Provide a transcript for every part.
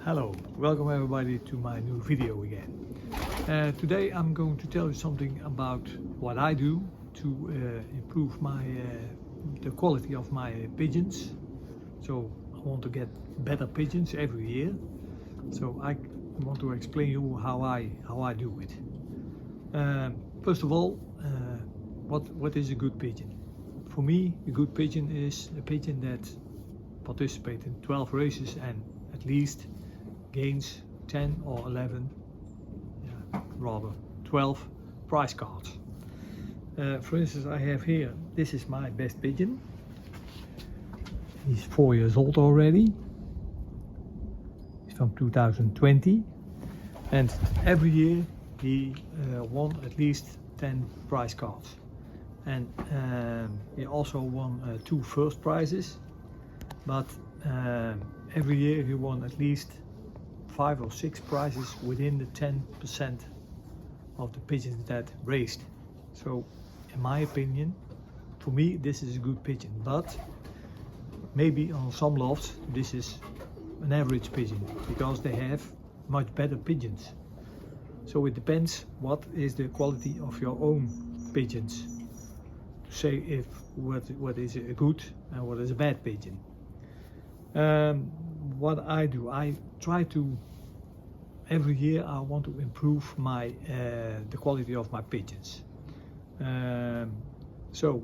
Hello, welcome everybody to my new video again. Today I'm going to tell you something about what I do to improve the quality of my pigeons. So I want to get better pigeons every year. So I want to explain you how I do it. First of all, what is a good pigeon? For me, a good pigeon is a pigeon that participates in 12 races and at least gains 10 or 11, rather 12 prize cards. For instance, I have here, this is my best pigeon. He's 4 years old already. He's from 2020, and every year he won at least 10 prize cards. And he also won 2 first prizes, but every year he won at least 5 or 6 prizes within the 10% of the pigeons that raced. So in my opinion, for me this is a good pigeon, but maybe on some lofts this is an average pigeon, because they have much better pigeons. So it depends what is the quality of your own pigeons to say if what is a good and what is a bad pigeon. What I do, I try to, every year I want to improve the quality of my pigeons. So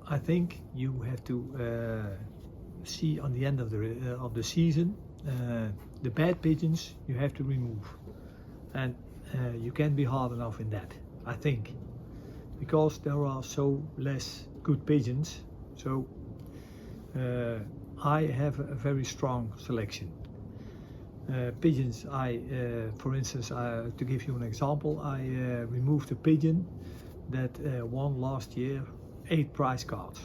I think you have to see on the end of the season the bad pigeons you have to remove, and you can't be hard enough in that, I think, because there are so less good pigeons. So I have a very strong selection. Pigeons, for instance, to give you an example, I removed a pigeon that won last year 8 prize cards.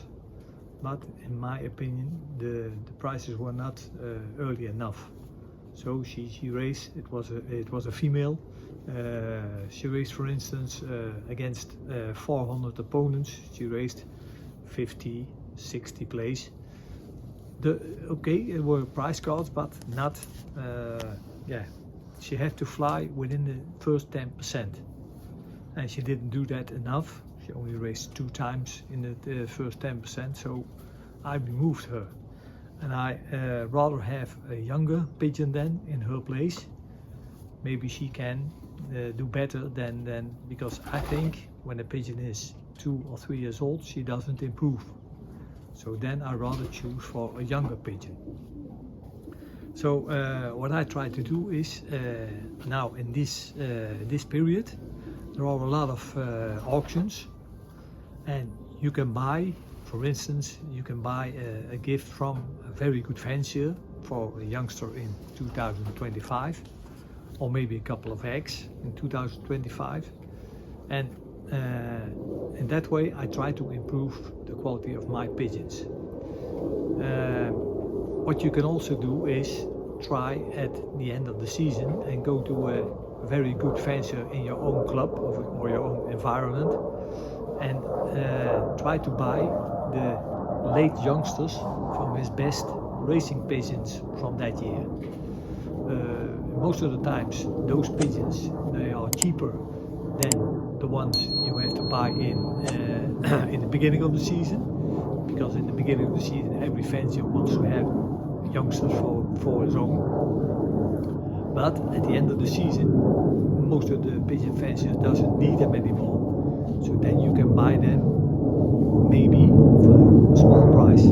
But in my opinion, the prizes were not early enough. So she raced, it was a female. She raced, for instance, against 400 opponents. She raced 50, 60 place. It were prize cards, but not, she had to fly within the first 10%. And she didn't do that enough. She only raced 2 times in the first 10%, so I removed her. And I rather have a younger pigeon then in her place. Maybe she can do better than, because I think when a pigeon is 2 or 3 years old, she doesn't improve. So then I rather choose for a younger pigeon. So what I try to do is, now in this period, there are a lot of auctions, and you can buy, for instance, you can buy a gift from a very good fancier for a youngster in 2025, or maybe a couple of eggs in 2025. And in that way I try to improve the quality of my pigeons. What you can also do is try at the end of the season and go to a very good fancier in your own club or your own environment, and try to buy the late youngsters from his best racing pigeons from that year. Most of the times those pigeons, they are cheaper than the ones you have to buy in the beginning of the season, because in the beginning of the season every fancier wants to have youngsters for his own. But at the end of the season, most of the pigeon fanciers doesn't need them anymore, so then you can buy them maybe for a small price.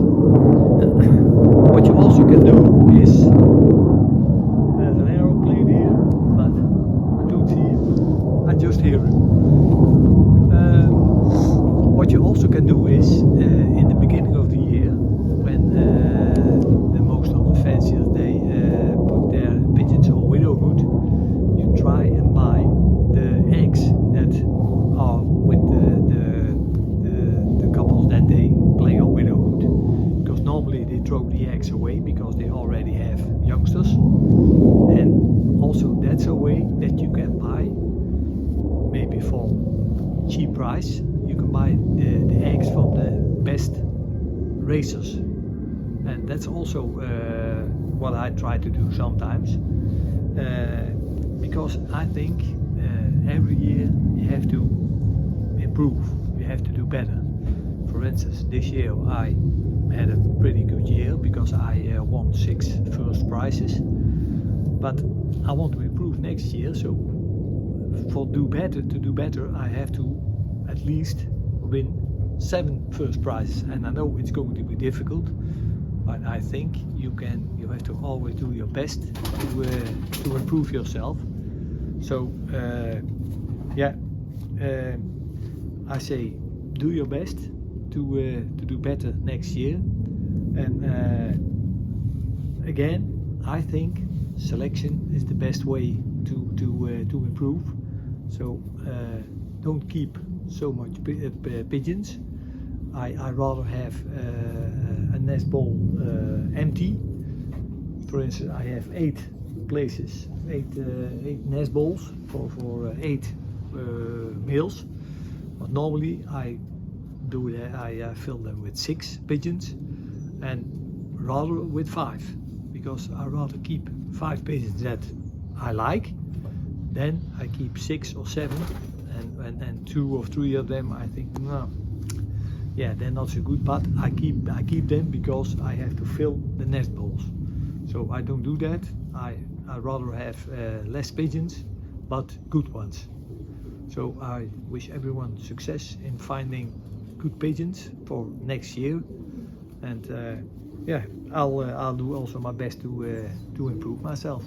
What you also can do is, there's an aeroplane here, but I don't see it, I just hear it. What you also can do is, in the beginning of the year, when the most of the fanciers, they put their pigeons on widowhood, you try and buy the eggs that are with the couples that they play on widowhood, because normally they throw the eggs away because they already have youngsters. And also that's a way that you can buy, maybe for cheap price, you can buy the eggs from the best racers. And that's also what I try to do sometimes, because I think every year you have to improve, you have to do better. For instance, this year I had a pretty good year because I won 6 first prizes, but I want to improve next year, so to do better I have to at least win 7 first prizes, and I know it's going to be difficult, but I think you have to always do your best to improve yourself. So I say do your best to do better next year, and again I think selection is the best way to improve. So don't keep so much pigeons. I rather have a nest ball empty. For instance, I have 8 places, 8 nest balls for 8 males. But normally I do that. I fill them with 6 pigeons, and rather with 5, because I rather keep 5 pigeons that I like. Then I keep 6 or 7, and 2 or 3 of them I think no, yeah, they're not so good. But I keep them because I have to fill the nest balls. So I don't do that. I rather have less pigeons, but good ones. So I wish everyone success in finding good pigeons for next year, and yeah, I'll do also my best to improve myself.